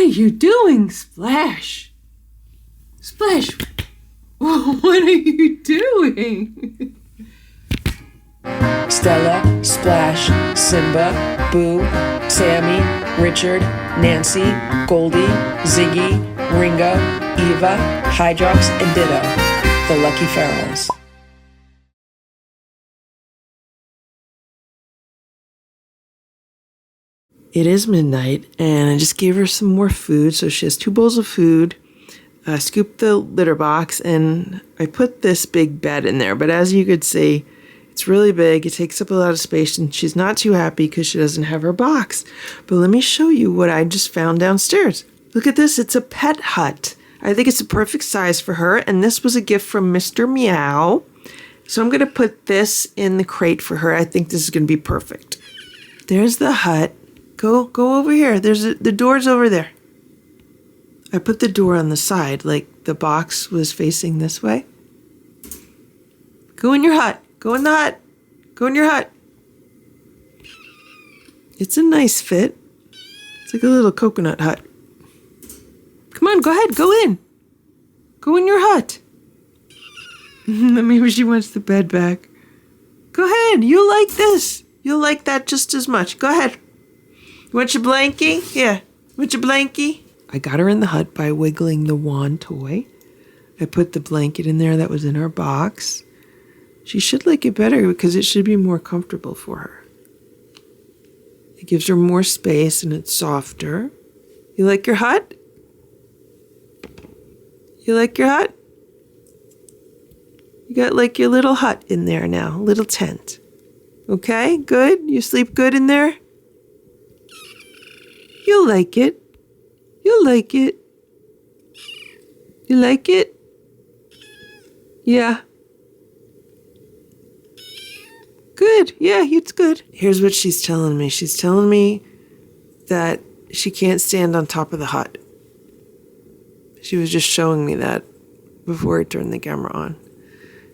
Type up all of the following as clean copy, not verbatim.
you doing, Splash? Splash, what are you doing? Stella, Splash, Simba, Boo, Sammy, Richard, Nancy, Goldie, Ziggy, Ringo, Eva, Hydrox, and Ditto, the Lucky Ferals. It is midnight, and I just gave her some more food, so she has 2 bowls of food. I scooped the litter box, and I put this big bed in there, but as you could see, it's really big. It takes up a lot of space, and she's not too happy because she doesn't have her box. But let me show you what I just found downstairs. Look at this. It's a pet hut. I think it's the perfect size for her, and this was a gift from Mr. Meow. So I'm going to put this in the crate for her. I think this is going to be perfect. There's the hut. Go over here. The door's over there. I put the door on the side, like the box was facing this way. Go in your hut. Go in the hut. Go in your hut. It's a nice fit. It's like a little coconut hut. Come on, go ahead. Go in. Go in your hut. Maybe she wants the bed back. Go ahead. You like this. You'll like that just as much. Go ahead. You want your blankie? Yeah. Want your blankie? I got her in the hut by wiggling the wand toy. I put the blanket in there that was in her box. She should like it better because it should be more comfortable for her. It gives her more space and it's softer. You like your hut? You like your hut? You got like your little hut in there now, little tent. Okay, good? You sleep good in there? You'll like it. You'll like it. You like it? Yeah. Good. Yeah, it's good. Here's what she's telling me. She's telling me that she can't stand on top of the hut. She was just showing me that before I turned the camera on.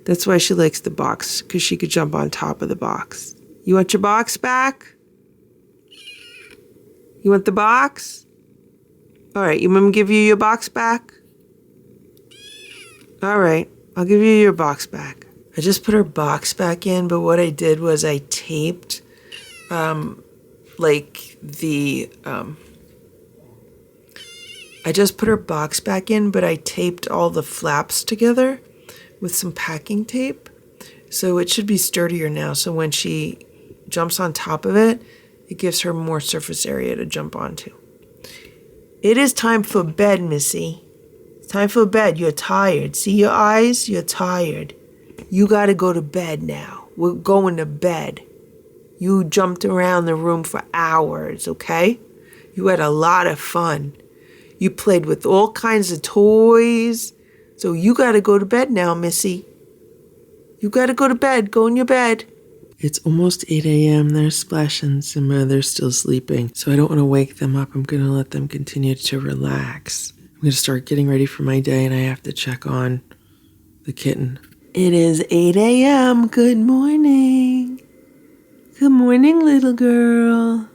That's why she likes the box, because she could jump on top of the box. You want your box back? You want the box? All right, you want me to give you your box back? All right, I'll give you your box back. I just put her box back in, but what I did was I taped, I just put her box back in, but I taped all the flaps together with some packing tape. So it should be sturdier now. So when she jumps on top of it, it gives her more surface area to jump onto. It is time for bed, Missy. It's time for bed. You're tired. See your eyes? You're tired. You got to go to bed now. We're going to bed. You jumped around the room for hours, okay? You had a lot of fun. You played with all kinds of toys. So you got to go to bed now, Missy. You got to go to bed. Go in your bed. It's almost 8 a.m. There's Splash and Simba. They're still sleeping. So I don't want to wake them up. I'm going to let them continue to relax. I'm going to start getting ready for my day, and I have to check on the kitten. It is 8 a.m. Good morning. Good morning, little girl.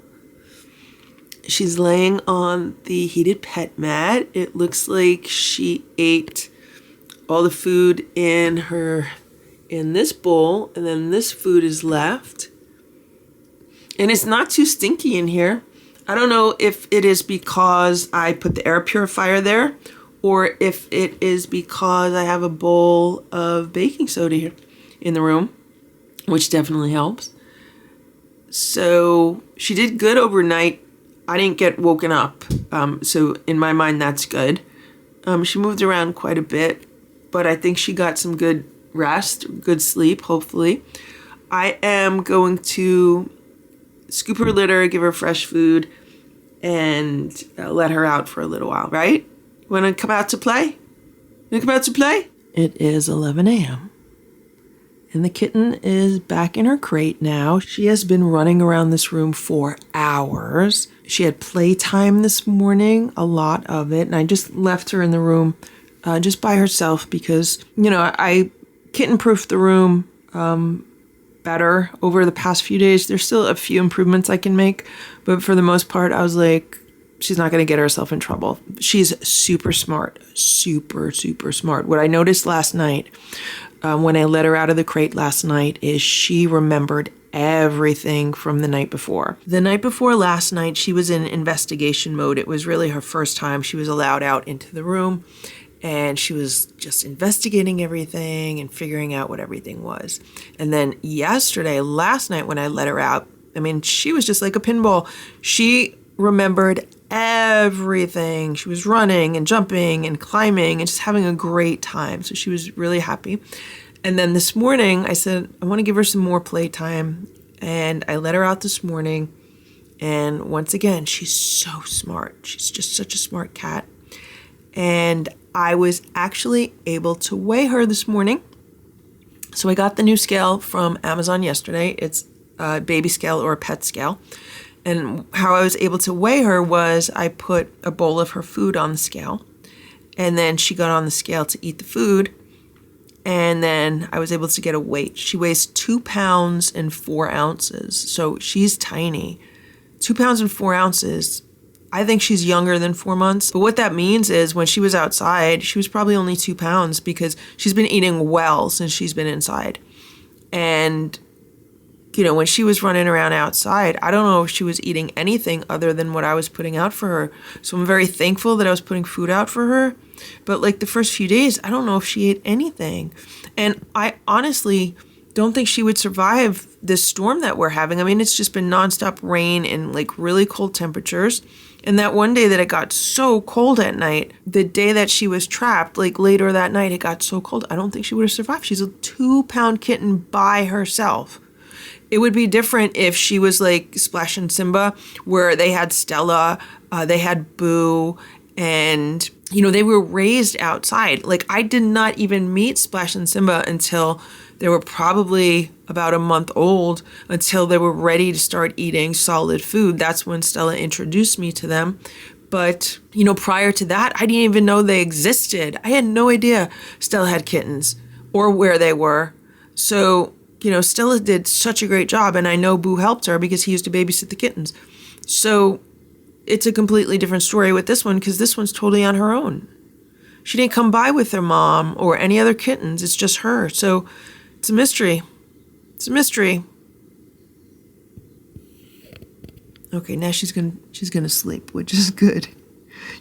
She's laying on the heated pet mat. It looks like she ate all the food in this bowl, and then this food is left. And it's not too stinky in here. I don't know if it is because I put the air purifier there, or if it is because I have a bowl of baking soda here in the room, which definitely helps. So she did good overnight. I didn't get woken up, so in my mind, that's good. She moved around quite a bit, but I think she got some good rest, good sleep, hopefully. I am going to scoop her litter, give her fresh food, and let her out for a little while, right? You want to come out to play? You want to come out to play? It is 11 a.m. And the kitten is back in her crate now. She has been running around this room for hours. She had playtime this morning, a lot of it. And I just left her in the room just by herself because, I kitten-proofed the room better over the past few days. There's still a few improvements I can make. But for the most part, I was like, she's not going to get herself in trouble. She's super smart, super, super smart. What I noticed last night, when I let her out of the crate last night, is she remembered everything from the night before. The night before last night, she was in investigation mode. It was really her first time she was allowed out into the room, and she was just investigating everything and figuring out what everything was. And then last night when I let her out, I mean, she was just like a pinball. She remembered everything. She was running and jumping and climbing and just having a great time. So she was really happy. And then this morning I said, I want to give her some more playtime. And I let her out this morning. And once again, she's so smart. She's just such a smart cat. And I was actually able to weigh her this morning. So I got the new scale from Amazon yesterday. It's a baby scale or a pet scale. And how I was able to weigh her was I put a bowl of her food on the scale, and then she got on the scale to eat the food, and then I was able to get a weight. She weighs 2 pounds and 4 ounces, so she's tiny. 2 pounds and 4 ounces. I think she's younger than 4 months, but what that means is when she was outside, she was probably only 2 pounds because she's been eating well since she's been inside. And you know, when she was running around outside, I don't know if she was eating anything other than what I was putting out for her. So I'm very thankful that I was putting food out for her. But like the first few days, I don't know if she ate anything. And I honestly don't think she would survive this storm that we're having. I mean, it's just been nonstop rain and like really cold temperatures. And that one day that it got so cold at night, the day that she was trapped, like later that night, it got so cold. I don't think she would have survived. She's a 2-pound kitten by herself. It would be different if she was like Splash and Simba, where they had Stella, they had Boo, and, you know, they were raised outside. Like, I did not even meet Splash and Simba until they were probably about a month old, until they were ready to start eating solid food. That's when Stella introduced me to them. But, you know, prior to that, I didn't even know they existed. I had no idea Stella had kittens or where they were. So, you know, Stella did such a great job, and I know Boo helped her because he used to babysit the kittens. So it's a completely different story with this one because this one's totally on her own. She didn't come by with her mom or any other kittens. It's just her. So it's a mystery. It's a mystery. Okay, now she's gonna sleep, which is good.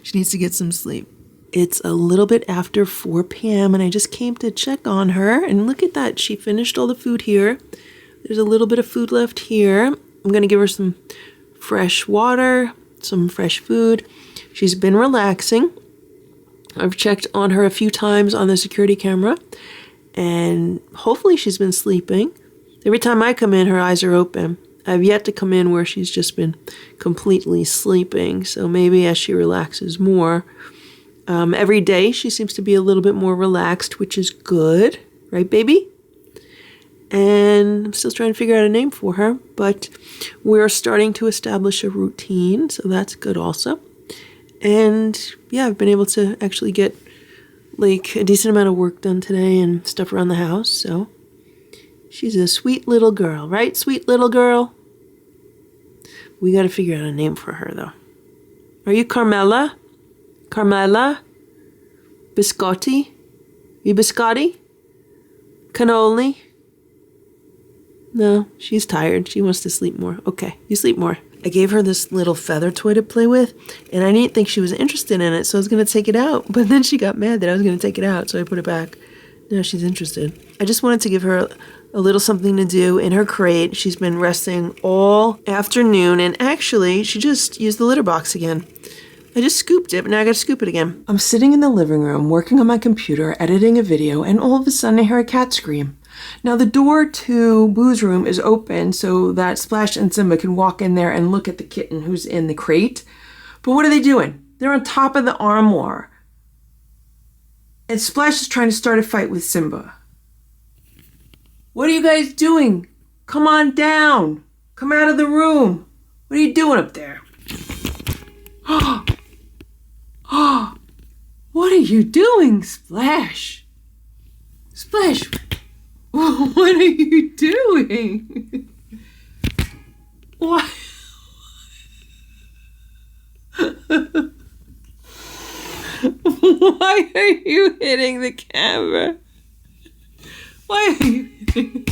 She needs to get some sleep. It's a little bit after 4 p.m. and I just came to check on her. And look at that. She finished all the food here. There's a little bit of food left here. I'm going to give her some fresh water, some fresh food. She's been relaxing. I've checked on her a few times on the security camera. And hopefully she's been sleeping. Every time I come in, her eyes are open. I've yet to come in where she's just been completely sleeping. So maybe as she relaxes more, every day she seems to be a little bit more relaxed, which is good. Right, baby? And I'm still trying to figure out a name for her, but we're starting to establish a routine, so that's good also. And yeah, I've been able to actually get like a decent amount of work done today and stuff around the house, so she's a sweet little girl, right? Sweet little girl. We got to figure out a name for her, though. Are you Carmela? Carmela? Biscotti? You Biscotti? Cannoli? No, she's tired. She wants to sleep more. Okay, you sleep more. I gave her this little feather toy to play with, and I didn't think she was interested in it, so I was going to take it out. But then she got mad that I was going to take it out, so I put it back. Now she's interested. I just wanted to give her a little something to do in her crate. She's been resting all afternoon, and actually, she just used the litter box again. I just scooped it, but now I gotta scoop it again. I'm sitting in the living room, working on my computer, editing a video, and all of a sudden I hear a cat scream. Now the door to Boo's room is open so that Splash and Simba can walk in there and look at the kitten who's in the crate. But what are they doing? They're on top of the armoire. And Splash is trying to start a fight with Simba. What are you guys doing? Come on down. Come out of the room. What are you doing up there? What are you doing, Splash? Splash, what are you doing? What? Why are you hitting the camera? Why are you hitting?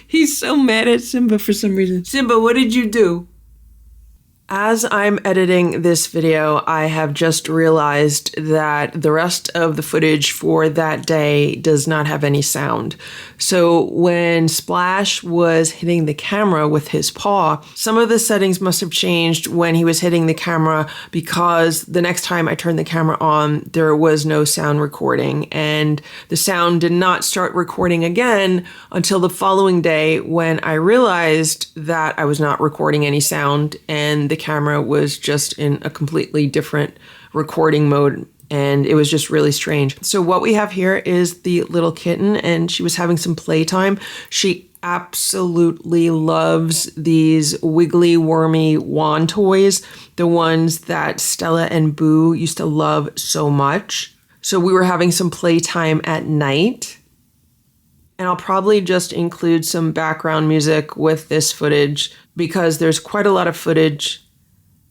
He's so mad at Simba for some reason. Simba, what did you do? As I'm editing this video, I have just realized that the rest of the footage for that day does not have any sound. So when Splash was hitting the camera with his paw, some of the settings must have changed when he was hitting the camera, because the next time I turned the camera on, there was no sound recording, and the sound did not start recording again until the following day, when I realized that I was not recording any sound and the camera was just in a completely different recording mode, and it was just really strange. So what we have here is the little kitten, and she was having some playtime. She absolutely loves these wiggly, wormy wand toys, the ones that Stella and Boo used to love so much. So we were having some playtime at night. And I'll probably just include some background music with this footage, because there's quite a lot of footage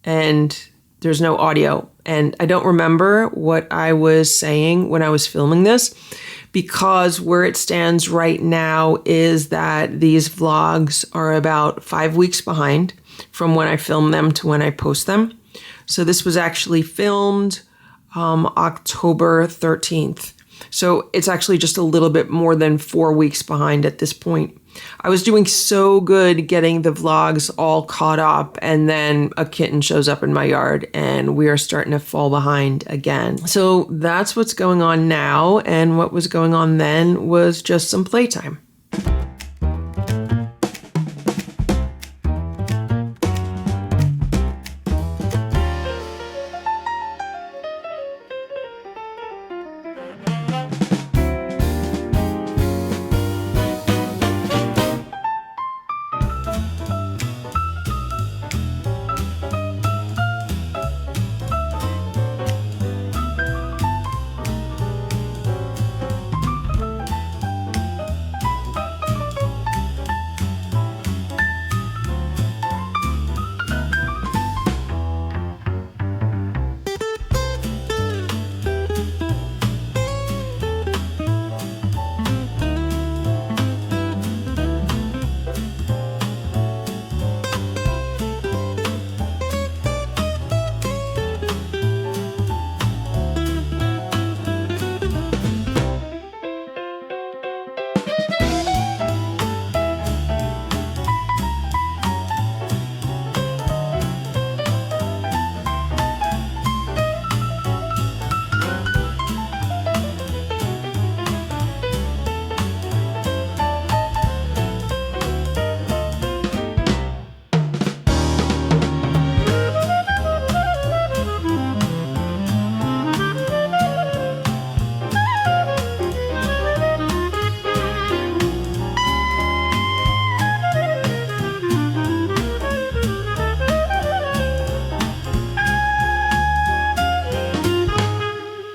and there's no audio. And I don't remember what I was saying when I was filming this, because where it stands right now is that these vlogs are about 5 weeks behind from when I film them to when I post them. So this was actually filmed October 13th. So it's actually just a little bit more than 4 weeks behind at this point. I was doing so good getting the vlogs all caught up, and then a kitten shows up in my yard and we are starting to fall behind again. So that's what's going on now, and what was going on then was just some playtime.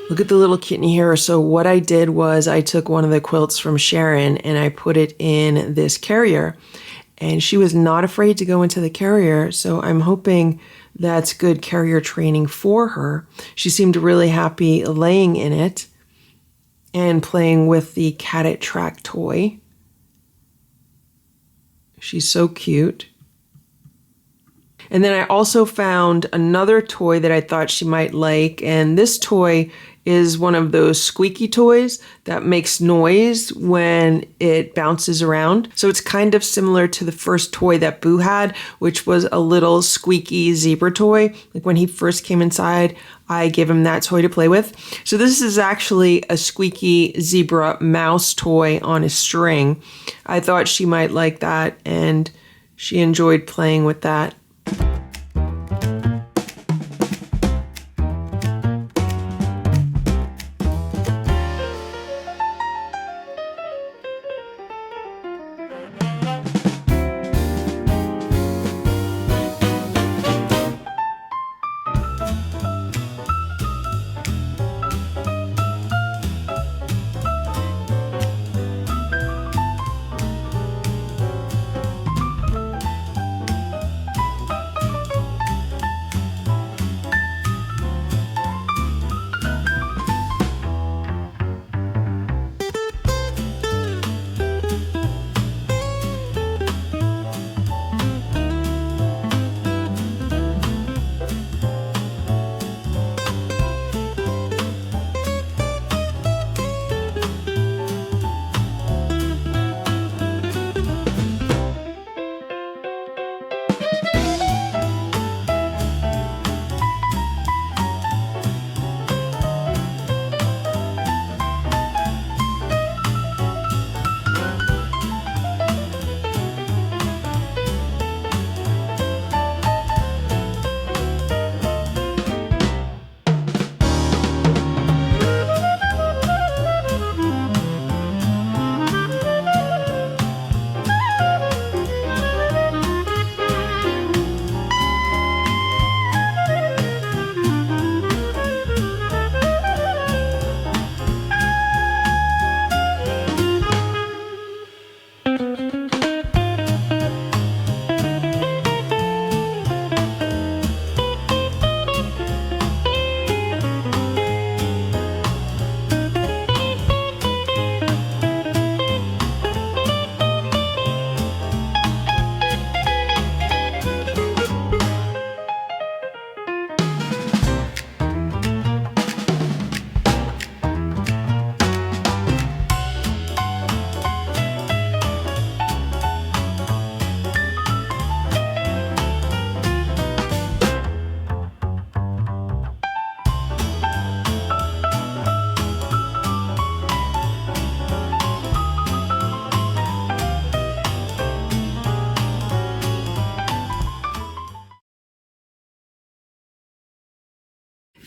Look at the little kitten here. So what I did was I took one of the quilts from Sharon and I put it in this carrier, and she was not afraid to go into the carrier. So I'm hoping that's good carrier training for her. She seemed really happy laying in it and playing with the Cat It Track toy. She's so cute. And then I also found another toy that I thought she might like, and this toy is one of those squeaky toys that makes noise when it bounces around. So it's kind of similar to the first toy that Boo had, which was a little squeaky zebra toy. Like when he first came inside, I gave him that toy to play with. So this is actually a squeaky zebra mouse toy on a string. I thought she might like that, and she enjoyed playing with that.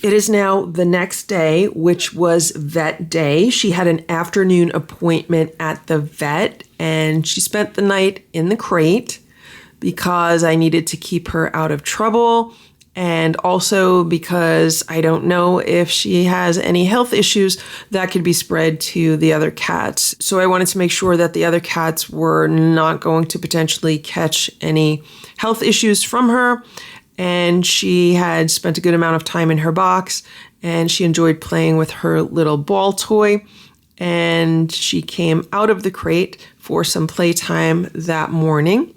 It is now the next day, which was vet day. She had an afternoon appointment at the vet, and she spent the night in the crate because I needed to keep her out of trouble, and also because I don't know if she has any health issues that could be spread to the other cats. So I wanted to make sure that the other cats were not going to potentially catch any health issues from her. And she had spent a good amount of time in her box, and she enjoyed playing with her little ball toy. And she came out of the crate for some playtime that morning.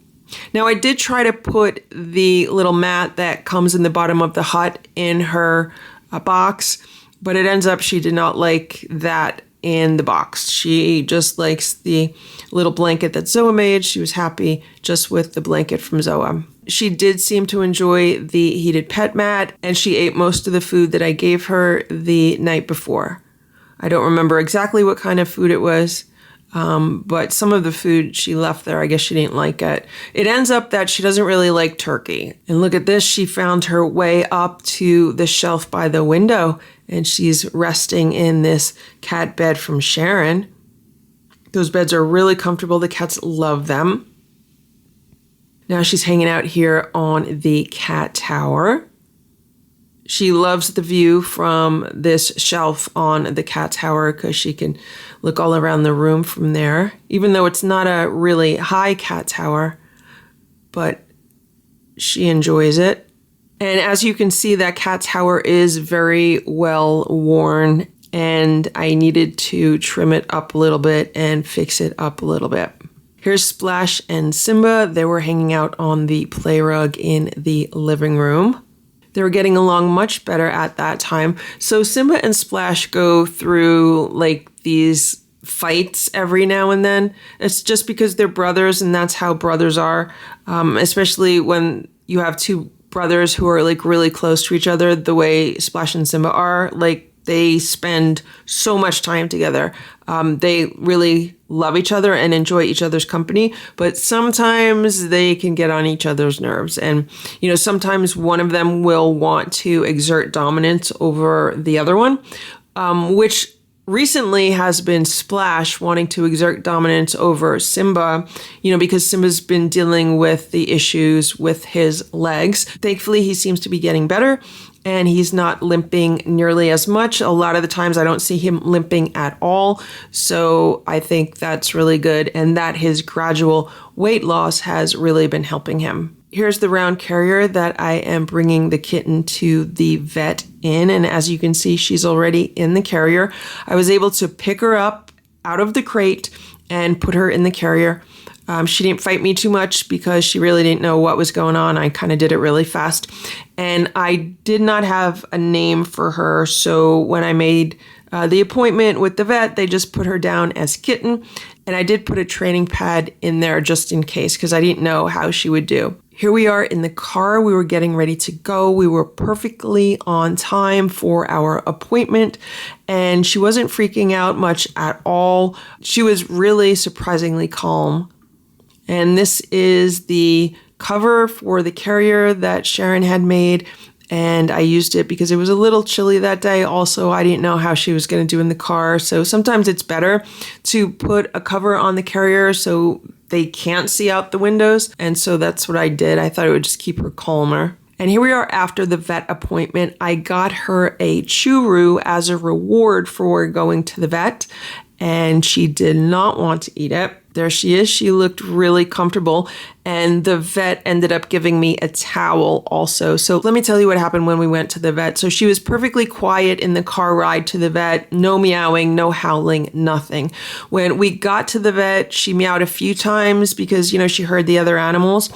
Now, I did try to put the little mat that comes in the bottom of the hut in her box, but it ends up she did not like that in the box. She just likes the little blanket that Zoa made. She was happy just with the blanket from Zoa. She did seem to enjoy the heated pet mat, and she ate most of the food that I gave her the night before. I don't remember exactly what kind of food it was, but some of the food she left there, I guess she didn't like it. It ends up that she doesn't really like turkey. And look at this, she found her way up to the shelf by the window, and she's resting in this cat bed from Sharon. Those beds are really comfortable. The cats love them. Now she's hanging out here on the cat tower. She loves the view from this shelf on the cat tower because she can look all around the room from there, even though it's not a really high cat tower, but she enjoys it. And as you can see, that cat tower is very well worn, and I needed to trim it up a little bit and fix it up a little bit. Here's Splash and Simba. They were hanging out on the play rug in the living room. They were getting along much better at that time. So Simba and Splash go through like these fights every now and then. It's just because they're brothers, and that's how brothers are, especially when you have two brothers who are like really close to each other the way Splash and Simba are. Like, they spend so much time together. They really love each other and enjoy each other's company, but sometimes they can get on each other's nerves. And, you know, sometimes one of them will want to exert dominance over the other one, which recently has been Splash wanting to exert dominance over Simba, you know, because Simba's been dealing with the issues with his legs. Thankfully, he seems to be getting better, and he's not limping nearly as much. A lot of the times I don't see him limping at all. So I think that's really good, and that his gradual weight loss has really been helping him. Here's the round carrier that I am bringing the kitten to the vet in. And as you can see, she's already in the carrier. I was able to pick her up out of the crate and put her in the carrier. She didn't fight me too much because she really didn't know what was going on. I kind of did it really fast. And I did not have a name for her. So when I made the appointment with the vet, they just put her down as Kitten. And I did put a training pad in there just in case, because I didn't know how she would do. Here we are in the car. We were getting ready to go. We were perfectly on time for our appointment, and she wasn't freaking out much at all. She was really surprisingly calm. And this is the cover for the carrier that Sharon had made, and I used it because it was a little chilly that day. Also, I didn't know how she was going to do in the car, so sometimes it's better to put a cover on the carrier so they can't see out the windows, and so that's what I did. I thought it would just keep her calmer. And here we are after the vet appointment. I got her a churu as a reward for going to the vet, and she did not want to eat it. There she is. She looked really comfortable, and the vet ended up giving me a towel also. So let me tell you what happened when we went to the vet. So she was perfectly quiet in the car ride to the vet, no meowing, no howling, nothing. When we got to the vet, she meowed a few times because, you know, she heard the other animals,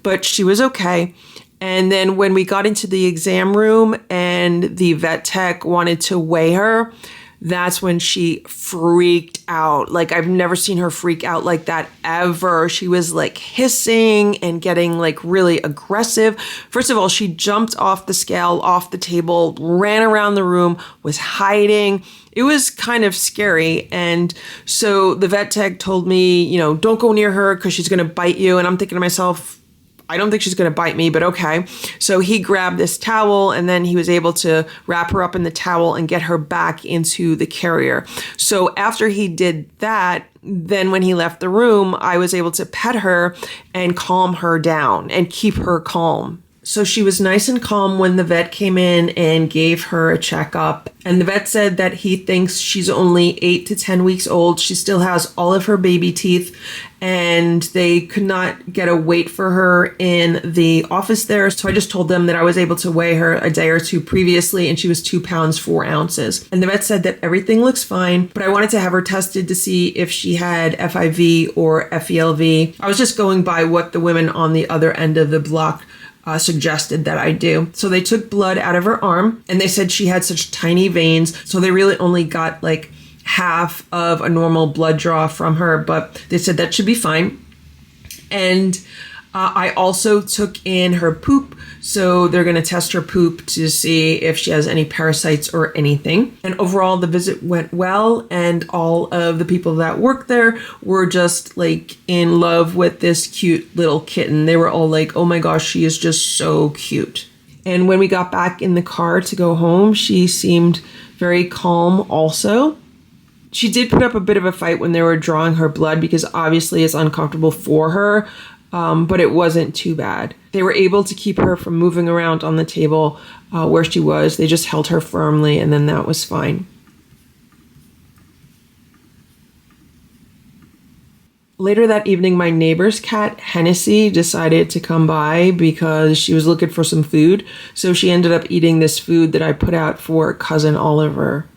but she was okay. And then when we got into the exam room and the vet tech wanted to weigh her, that's when she freaked out. Like, I've never seen her freak out like that ever. She was like hissing and getting like really aggressive. First of all, she jumped off the scale, off the table, ran around the room, was hiding. It was kind of scary. And so the vet tech told me, you know, don't go near her because she's going to bite you. And I'm thinking to myself, I don't think she's going to bite me, but okay. So he grabbed this towel and then he was able to wrap her up in the towel and get her back into the carrier. So after he did that, then when he left the room, I was able to pet her and calm her down and keep her calm. So she was nice and calm when the vet came in and gave her a checkup. And the vet said that he thinks she's only 8 to 10 weeks old. She still has all of her baby teeth, and they could not get a weight for her in the office there. So I just told them that I was able to weigh her a day or two previously, and she was 2 pounds, 4 ounces. And the vet said that everything looks fine, but I wanted to have her tested to see if she had FIV or FELV. I was just going by what the women on the other end of the block suggested that I do. So they took blood out of her arm, and they said she had such tiny veins, so they really only got like half of a normal blood draw from her, but they said that should be fine. And I also took in her poop, so they're going to test her poop to see if she has any parasites or anything. And overall, the visit went well, and all of the people that worked there were just like in love with this cute little kitten. They were all like, oh my gosh, she is just so cute. And when we got back in the car to go home, she seemed very calm also. She did put up a bit of a fight when they were drawing her blood because obviously it's uncomfortable for her. But it wasn't too bad. They were able to keep her from moving around on the table where she was. They just held her firmly, and then that was fine. Later that evening, my neighbor's cat, Hennessy, decided to come by because she was looking for some food. So she ended up eating this food that I put out for cousin Oliver.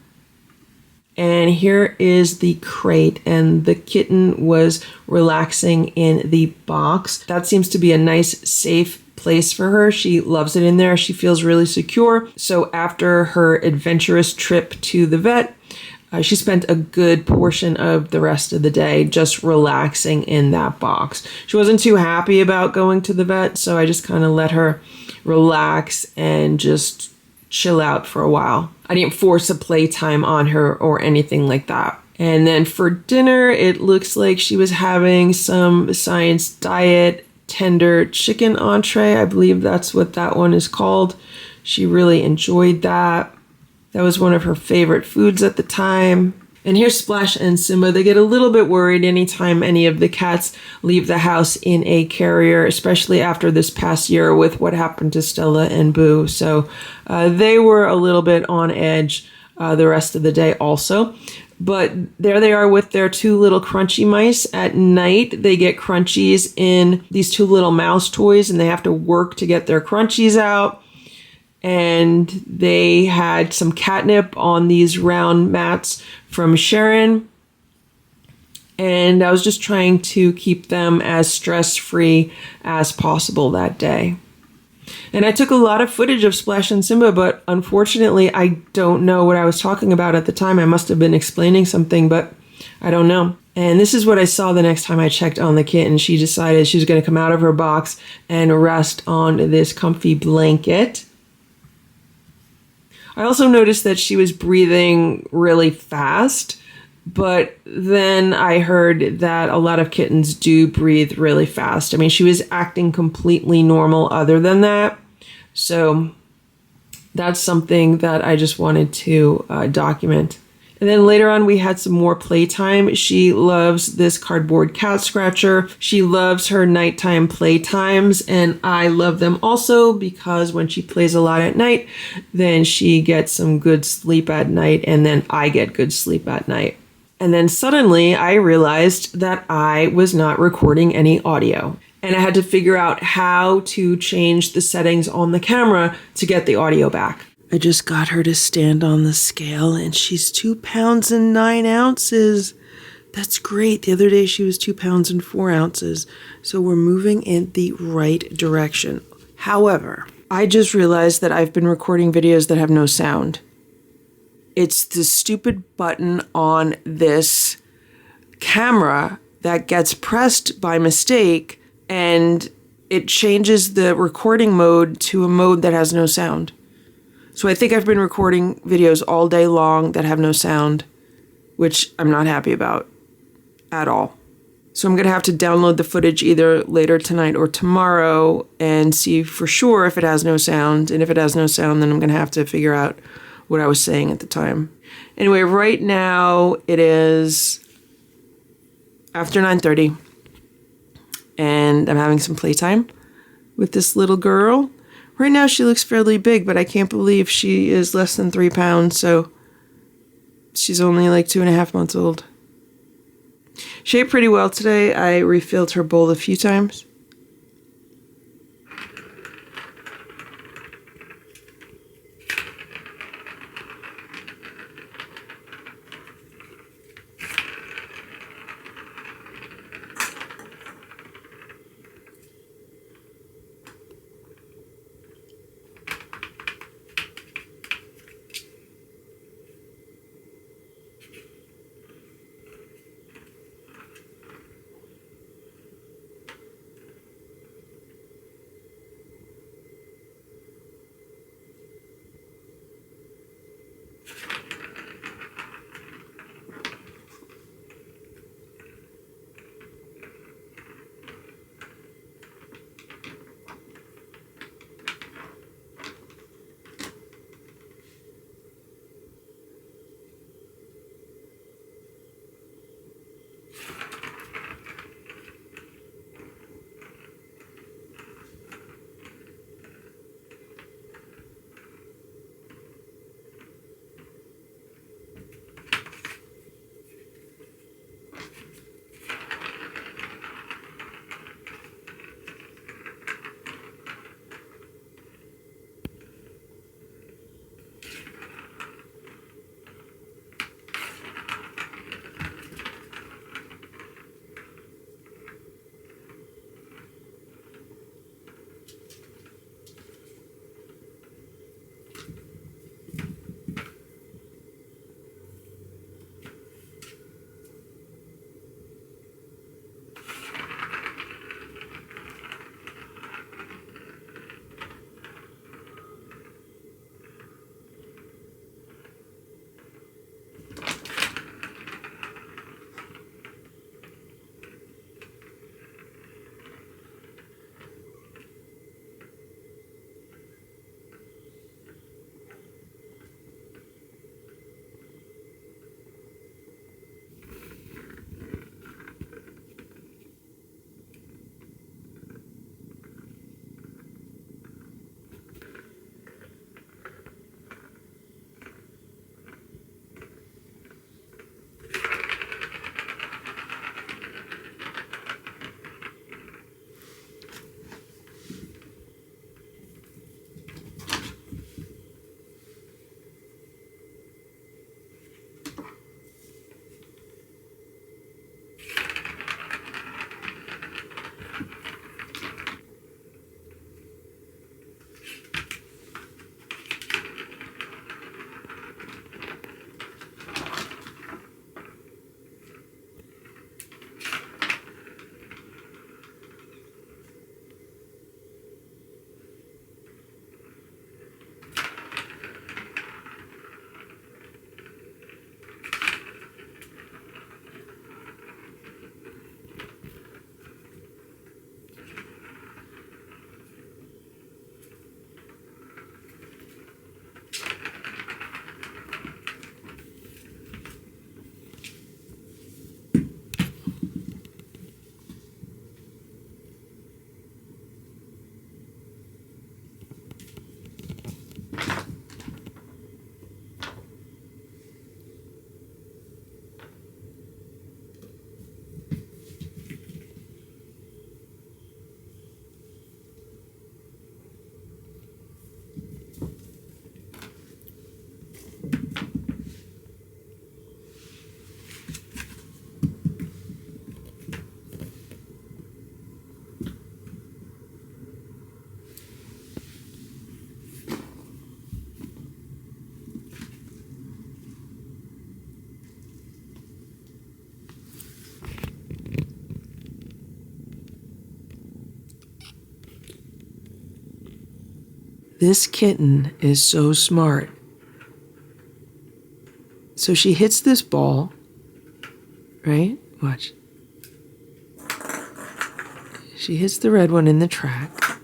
And here is the crate, and the kitten was relaxing in the box. That seems to be a nice, safe place for her. She loves it in there. She feels really secure. So after her adventurous trip to the vet, she spent a good portion of the rest of the day just relaxing in that box. She wasn't too happy about going to the vet, so I just kind of let her relax and just chill out for a while. I didn't force a playtime on her or anything like that. And then for dinner, it looks like she was having some Science Diet tender chicken entree. I believe that's what that one is called. She really enjoyed that. That was one of her favorite foods at the time. And here's Splash and Simba. They get a little bit worried anytime any of the cats leave the house in a carrier, especially after this past year with what happened to Stella and Boo. So they were a little bit on edge the rest of the day also. But there they are with their 2 little crunchy mice. At night, they get crunchies in these 2 little mouse toys, and they have to work to get their crunchies out. And they had some catnip on these round mats from Sharon. And I was just trying to keep them as stress-free as possible that day. And I took a lot of footage of Splash and Simba, but unfortunately, I don't know what I was talking about at the time. I must have been explaining something, but I don't know. And this is what I saw the next time I checked on the kitten. She decided she was going to come out of her box and rest on this comfy blanket. I also noticed that she was breathing really fast, but then I heard that a lot of kittens do breathe really fast. I mean, she was acting completely normal other than that. So that's something that I just wanted to document. And then later on, we had some more playtime. She loves this cardboard cat scratcher. She loves her nighttime playtimes, and I love them also because when she plays a lot at night, then she gets some good sleep at night, and then I get good sleep at night. And then suddenly I realized that I was not recording any audio, and I had to figure out how to change the settings on the camera to get the audio back. I just got her to stand on the scale, and she's 2 pounds and 9 ounces. That's great. The other day she was 2 pounds and 4 ounces. So we're moving in the right direction. However, I just realized that I've been recording videos that have no sound. It's the stupid button on this camera that gets pressed by mistake, and it changes the recording mode to a mode that has no sound. So I think I've been recording videos all day long that have no sound, which I'm not happy about at all. So I'm going to have to download the footage either later tonight or tomorrow and see for sure if it has no sound. And if it has no sound, then I'm going to have to figure out what I was saying at the time. Anyway, right now it is after 9:30 and I'm having some playtime with this little girl. Right now she looks fairly big, but I can't believe she is less than 3 pounds. So she's only like 2.5 months old. She ate pretty well today. I refilled her bowl a few times. This kitten is so smart. So she hits this ball, right? Watch. She hits the red one in the track.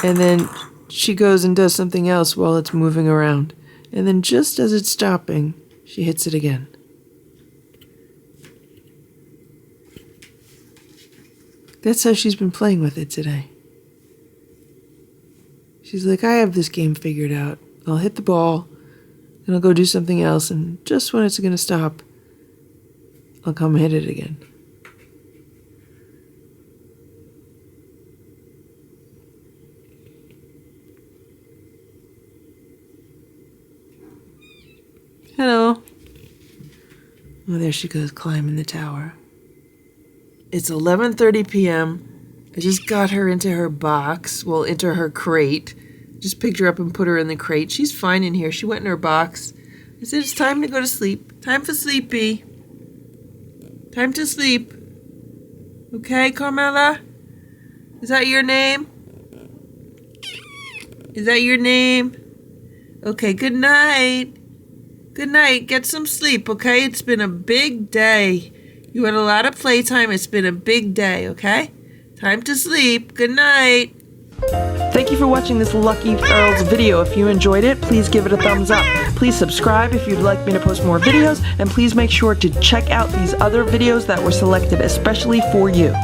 And then she goes and does something else while it's moving around. And then just as it's stopping, she hits it again. That's how she's been playing with it today. She's like, I have this game figured out. I'll hit the ball, and I'll go do something else, and just when it's going to stop, I'll come hit it again. Hello. Oh, there she goes, climbing the tower. It's 11:30 p.m. I just got her into her box, well, into her crate. Just picked her up and put her in the crate. She's fine in here. She went in her box. I said, it's time to go to sleep. Time for sleepy. Time to sleep. Okay, Carmela? Is that your name? Is that your name? Okay, good night. Good night. Get some sleep, okay? It's been a big day. You had a lot of playtime. It's been a big day, okay? Time to sleep. Good night. Thank you for watching this Lucky Ferals video. If you enjoyed it, please give it a thumbs up. Please subscribe if you'd like me to post more videos, and please make sure to check out these other videos that were selected especially for you.